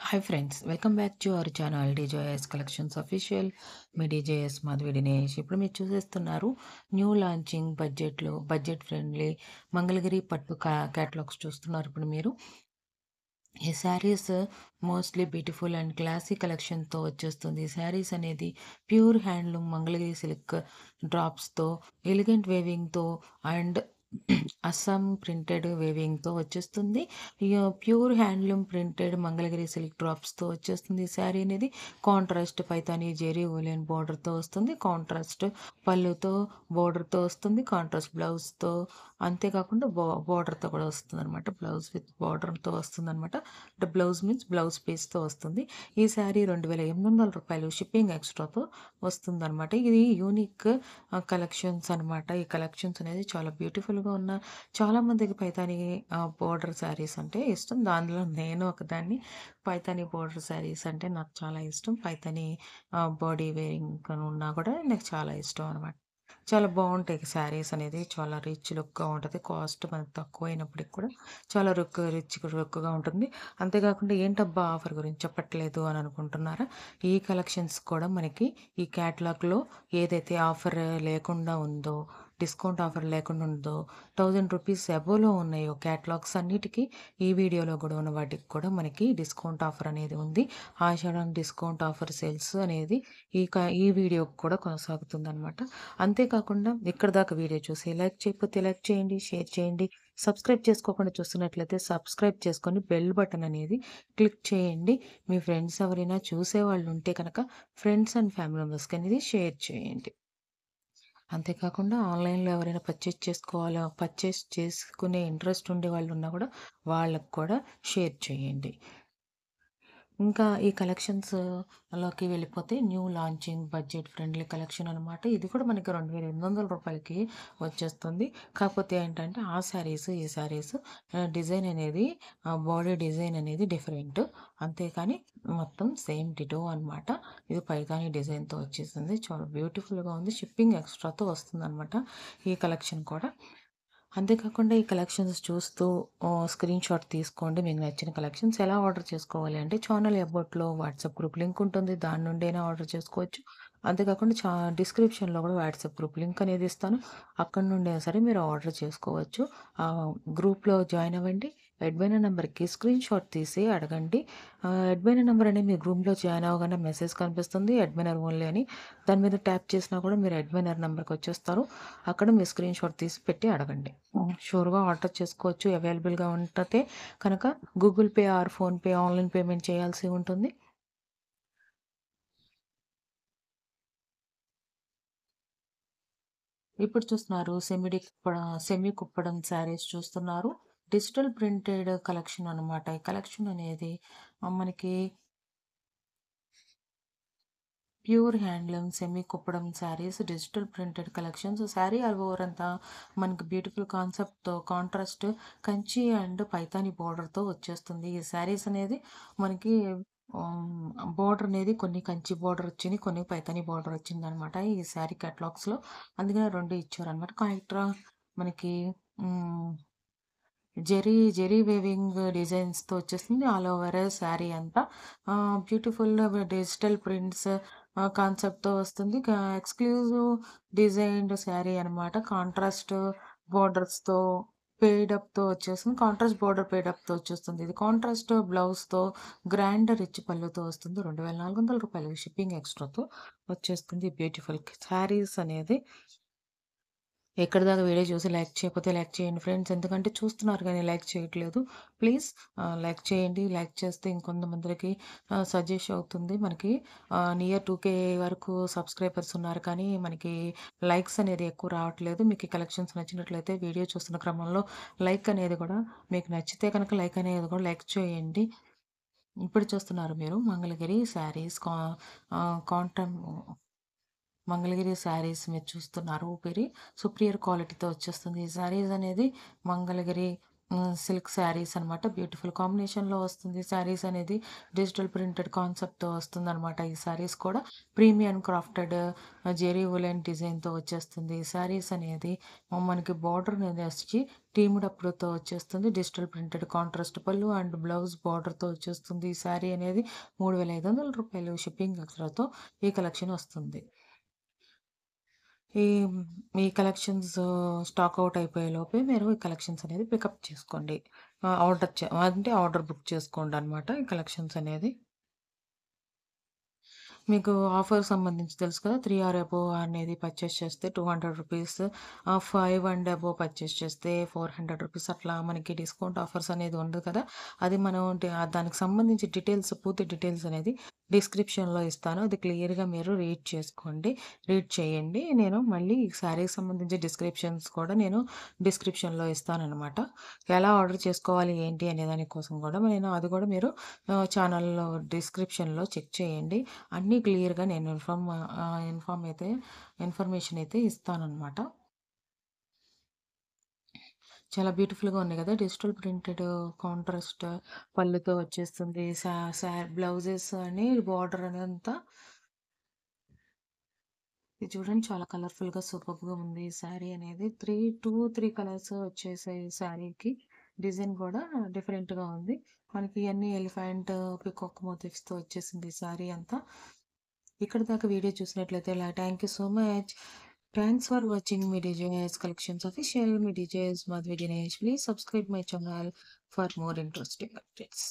Hi friends, welcome back to our channel DJS collections official. మీ DJS Madhavi Dinesh. ఇప్పుడు మీరు చూసేస్తున్నారు new launching budget friendly Mangalagiri పట్టు క్యాటలాగ్స్ చూస్తున్నారు ఇప్పుడు మీరు. ఈ saris mostly beautiful and classy కలెక్షన్తో వచ్చేస్తుంది. ఈ శారీస్ అనేది ప్యూర్ హ్యాండ్లూమ్ మంగళగిరి సిల్క్ డ్రాప్స్తో, ఎలిగెంట్ వేవింగ్తో అండ్ అస్సాం ప్రింటెడ్ వేవింగ్తో వచ్చేస్తుంది. ఇక pure handloom printed Mangalagiri silk డ్రాప్స్తో వచ్చేస్తుంది. ఈ శారీ అనేది కాంట్రాస్ట్ పైతాని జెరీ ఓలియన్ బోర్డర్తో వస్తుంది. కాంట్రాస్ట్ పళ్ళుతో బోర్డర్తో వస్తుంది. కాంట్రాస్ట్ బ్లౌజ్తో, అంతేకాకుండా బోర్డర్తో కూడా వస్తుంది అనమాట. బ్లౌజ్ విత్ బోర్డర్తో వస్తుంది అనమాట. అంటే బ్లౌజ్ మీన్స్ బ్లౌజ్ పీస్తో వస్తుంది. ఈ శారీ 2800 రూపాయలు షిప్పింగ్ ఎక్స్ట్రాతో వస్తుంది అనమాట. ఇది యూనిక్ కలెక్షన్స్ అనమాట. ఈ కలెక్షన్స్ అనేది చాలా బ్యూటిఫుల్గా ఉన్న చాలా మందికి పైతాని బోర్డర్ శారీస్ అంటే ఇష్టం. దానిలో నేను ఒకదాన్ని. పైతాని బోర్డర్ శారీస్ అంటే నాకు చాలా ఇష్టం. పైతాని బాడీ వేరింగ్ ఉన్నా కూడా నాకు చాలా ఇష్టం అనమాట. చాలా బాగుంటాయి శారీస్ అనేది. చాలా రిచ్ లుక్గా ఉంటుంది. కాస్ట్ మనకు తక్కువైనప్పటికి కూడా చాలా లుక్గా ఉంటుంది. అంతేకాకుండా ఏంటబ్బా ఆఫర్ గురించి చెప్పట్లేదు అని అనుకుంటున్నారా? ఈ కలెక్షన్స్ కూడా మనకి ఈ క్యాటలాగ్లో ఏదైతే ఆఫర్ లేకుండా ఉందో, డిస్కౌంట్ ఆఫర్ లేకుండా ఉందో, 1000 రూపీస్ అబోవ్లో ఉన్నాయో క్యాటలాగ్స్ అన్నిటికీ ఈ వీడియోలో కూడా ఉన్న వాటికి కూడా మనకి డిస్కౌంట్ ఆఫర్ అనేది ఉంది. ఆషాఢం డిస్కౌంట్ ఆఫర్ సేల్స్ అనేది ఈ వీడియోకి కూడా కొనసాగుతుందనమాట. అంతేకాకుండా ఇక్కడ దాకా వీడియో చూసి లైక్ చేయకపోతే లైక్ చేయండి, షేర్ చేయండి. సబ్స్క్రైబ్ చేసుకోకుండా చూస్తున్నట్లయితే సబ్స్క్రైబ్ చేసుకొని బెల్ బటన్ అనేది క్లిక్ చేయండి. మీ ఫ్రెండ్స్ ఎవరైనా చూసేవాళ్ళు ఉంటే కనుక ఫ్రెండ్స్ అండ్ ఫ్యామిలీ మెంబర్స్కి అనేది షేర్ చేయండి. అంతేకాకుండా ఆన్లైన్‌లో ఎవరైనా పర్చేస్ చేసుకునే ఇంట్రెస్ట్ ఉండే వాళ్ళు ఉన్నా కూడా వాళ్ళకి కూడా షేర్ చేయండి. ఇంకా ఈ కలెక్షన్స్ లోకి వెళ్ళిపోతే new launching budget friendly collection అనమాట. ఇది కూడా మనకి 2800 రూపాయలకి వచ్చేస్తుంది. కాకపోతే ఏంటంటే ఈ శారీస్ డిజైన్ అనేది బాడీ డిజైన్ అనేది డిఫరెంట్. అంతేకాని మొత్తం సేమ్ డిటో అనమాట. ఇది పైతాని డిజైన్‌తో వచ్చేసింది. చాలా బ్యూటిఫుల్‌గా ఉంది. షిప్పింగ్ ఎక్స్ట్రాతో వస్తుందనమాట ఈ కలెక్షన్ కూడా. అంతేకాకుండా ఈ కలెక్షన్స్ చూస్తూ స్క్రీన్ షాట్ తీసుకోండి. మీకు నచ్చిన కలెక్షన్స్ ఎలా ఆర్డర్ చేసుకోవాలి అంటే ఛానల్ అబౌట్‌లో వాట్సాప్ గ్రూప్ లింక్ ఉంటుంది. దాని నుండైనా ఆర్డర్ చేసుకోవచ్చు. అంతేకాకుండా డిస్క్రిప్షన్‌లో కూడా వాట్సాప్ గ్రూప్ లింక్ అనేది ఇస్తాను. అక్కడి నుండి అయినా సరే మీరు ఆర్డర్ చేసుకోవచ్చు. గ్రూప్‌లో జాయిన్ అవ్వండి. అడ్మిన్ నంబర్‌కి స్క్రీన్ షాట్ తీసి అడగండి. అడ్మిన్ నంబర్ అనేది మీ గ్రూప్‌లో జాయిన్ అవ్వగానే మెసేజ్ కనిపిస్తుంది. అడ్మినర్ ఓన్లీ అని. దాని మీద ట్యాప్ చేసినా కూడా మీరు అడ్మినర్ నంబర్‌కి వచ్చేస్తారు. అక్కడ మీ స్క్రీన్ షాట్ తీసి పెట్టి అడగండి. షూర్‌గా ఆర్డర్ చేసుకోవచ్చు. అవైలబుల్‌గా ఉంటతే కనుక Google pay are PhonePe online payment చేయాల్సి ఉంటుంది. ఇప్పుడు చూస్తున్నారు సెమీ కుప్పడం శారీస్ చూస్తున్నారు. డిజిటల్ ప్రింటెడ్ కలెక్షన్ అనమాట. ఈ కలెక్షన్ అనేది మనకి pure handloom semi Kuppadam saris digital printed collections. Sari all over అంతా మనకి బ్యూటిఫుల్ కాన్సెప్ట్తో కాంట్రాస్ట్ కంచి అండ్ పైతాని బోర్డర్తో వచ్చేస్తుంది. ఈ శారీస్ అనేది మనకి బోర్డర్ అనేది కొన్ని కంచి బోర్డర్ వచ్చింది, కొన్ని పైతాని బోర్డర్ వచ్చింది అనమాట ఈ శారీ కేటలాగ్స్లో. అందుకనే రెండు ఇచ్చారనమాట. మనకి ఉమ్, జెరీ వేవింగ్ డిజైన్స్తో వచ్చేస్తుంది ఆల్ ఓవర్ శారీ అంతా. బ్యూటిఫుల్ డిజిటల్ ప్రింట్స్ కాన్సెప్ట్తో వస్తుంది. ఎక్స్క్లూజివ్ డిజైన్డ్ శారీ అనమాట. కాంట్రాస్ట్ బోర్డర్స్తో పేడప్తో వచ్చేస్తుంది. కాంట్రాస్ట్ బోర్డర్ పేడప్తో వచ్చేస్తుంది. ఇది కాంట్రాస్ట్ బ్లౌజ్తో గ్రాండ్ రిచ్ పళ్ళుతో వస్తుంది. 2400 రూపాయలు షిప్పింగ్ ఎక్స్ట్రాతో వచ్చేస్తుంది. బ్యూటిఫుల్ శారీస్ అనేది ఎక్కడి దాకా వీడియో చూసి లైక్ చేయకపోతే లైక్ చేయండి ఫ్రెండ్స్. ఎందుకంటే చూస్తున్నారు కానీ లైక్ చేయట్లేదు. ప్లీజ్ లైక్ చేయండి. లైక్ చేస్తే ఇంకొంతమందికి సజెస్ట్ అవుతుంది. మనకి నియర్ 2K వరకు సబ్స్క్రైబర్స్ ఉన్నారు కానీ మనకి లైక్స్ అనేది ఎక్కువ రావట్లేదు. మీకు ఈ కలెక్షన్స్ నచ్చినట్లయితే వీడియో చూస్తున్న క్రమంలో లైక్ అనేది కూడా మీకు నచ్చితే కనుక లైక్ అనేది కూడా లైక్ చేయండి. ఇప్పుడు చూస్తున్నారు మీరు మంగళగిరి శారీస్ కాటన్ మంగళగిరి శారీస్ మీరు చూస్తున్నారు. సుపీరియర్ క్వాలిటీతో వచ్చేస్తుంది. ఈ శారీస్ అనేది మంగళగిరి సిల్క్ శారీస్ అనమాట. బ్యూటిఫుల్ కాంబినేషన్‌లో వస్తుంది. శారీస్ అనేది డిజిటల్ ప్రింటెడ్ కాన్సెప్ట్‌తో వస్తుందనమాట. ఈ శారీస్ కూడా ప్రీమియం క్రాఫ్టెడ్ జెరీ వూలెన్ డిజైన్‌తో వచ్చేస్తుంది. శారీస్ అనేది మనకి బార్డర్ అనేది వచ్చి టీమ్డ్ అప్‌తో వచ్చేస్తుంది. డిజిటల్ ప్రింటెడ్ కాంట్రాస్ట్ పళ్ళు అండ్ బ్లౌజ్ బార్డర్‌తో వచ్చేస్తుంది. ఈ శారీ అనేది రూ. 3,500 షిప్పింగ్ ఎక్స్‌ట్రాతో ఈ కలెక్షన్ వస్తుంది. ఈ ఈ కలెక్షన్స్ స్టాక్ ఔట్ అయిపోయేలోపే మీరు ఈ కలెక్షన్స్ అనేది పికప్ చేసుకోండి. ఆర్డర్ బుక్ చేసుకోండనమాట ఈ కలెక్షన్స్ అనేది. మీకు ఆఫర్ సంబంధించి తెలుసు కదా! 3 ఆర్ అబోవ్ అనేది పర్చేస్ చేస్తే రూ. 200 5 అండ్ అబోవ్ పర్చేస్ చేస్తే రూ. 400 అట్లా మనకి డిస్కౌంట్ ఆఫర్స్ అనేది ఉంది కదా! అది మనం దానికి సంబంధించి పూర్తి డీటెయిల్స్ అనేది డిస్క్రిప్షన్‌లో ఇస్తాను. అది క్లియర్‌గా మీరు రీడ్ చేసుకోండి. రీడ్ చేయండి. నేను మళ్ళీ ఈ శారీకి సంబంధించి డిస్క్రిప్షన్స్ కూడా నేను డిస్క్రిప్షన్‌లో ఇస్తాననమాట. ఎలా ఆర్డర్ చేసుకోవాలి ఏంటి అనే దాని కోసం కూడా నేను అది కూడా మీరు ఛానల్‌లో డిస్క్రిప్షన్‌లో చెక్ చేయండి. అన్నీ క్లియర్‌గా నేను ఇన్ఫర్మేషన్ అయితే ఇస్తాననమాట. చాలా బ్యూటిఫుల్‌గా ఉన్నాయి గదా! డిజిటల్ ప్రింటెడ్ కాంట్రాస్ట్ పళ్ళుతో వచ్చేస్తుంది. సా సా బ్లౌజెస్ అని బార్డర్ అదంతా ఇది చూడండి చాలా కలర్‌ఫుల్‌గా సూపర్బ్‌గా ఉంది ఈ శారీ అనేది. 3 కలర్స్ వచ్చేసాయి ఈ శారీకి. డిజైన్ కూడా డిఫరెంట్‌గా ఉంది. మనకి అన్ని ఎలిఫెంట్, పీకాక్ మోటివ్స్‌తో వచ్చేసింది ఈ శారీ అంతా. ఇక్కడి దాకా వీడియో చూసినట్లయితే thank you so much. Thanks for watching me DJS collections official. Me DJS Madhavi Dinesh. Please subscribe my channel for more interesting updates.